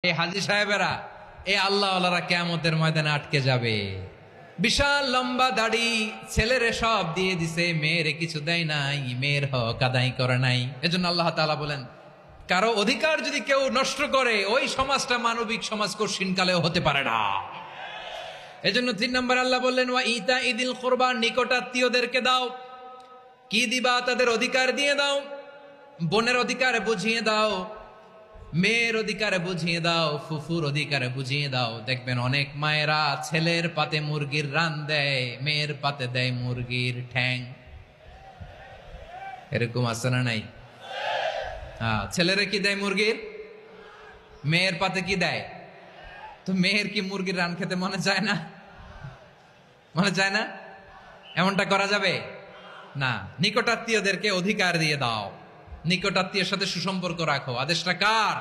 এই হাজী সাহেবেরা, এই আল্লাহওয়ালারা কিয়ামতের ময়দানে আটকে যাবে। বিশাল লম্বা দাড়ি, ছেলেরে সব দিয়ে দিছে, মেয়েরে কিছু দেয় নাই, মেয়ের হক আদায় করে নাই। এজন্য আল্লাহ তাআলা বলেন, কারো অধিকার যদি কেউ নষ্ট করে, ওই সমাজটা মানবিক সমাজ কঠিনকালেও হতে পারে না। এজন্য 3 নম্বর আল্লাহ বললেন, ওয়া ইতা ইদিল কুরবা, নিকটাত্মীয়দেরকে দাও। কি দিবা? তাদের অধিকার দিয়ে দাও। বোনের অধিকার বুঝিয়ে দাও, মেয়ের অধিকারে বুঝিয়ে দাও, ফুফুর অধিকারে বুঝিয়ে দাও। দেখবেন অনেক মায়েরা ছেলের পাতে মুরগির রান দেয়, মেয়ের পাতে দেয় মুরগির ঠ্যাং। এরকম আছে না নাই? হ্যাঁ, ছেলেরে কি দেয়? মুরগির। মেয়ের পাতে কি দেয়? তো মেয়ের কি মুরগির রান খেতে মনে চায় না? মনে চায় না? এমনটা করা যাবে না। নিকটাত্মীয়দেরকে অধিকার দিয়ে দাও, নিকটাত্মীয়ের সাথে সুসম্পর্ক রাখো। আদেশটা কার?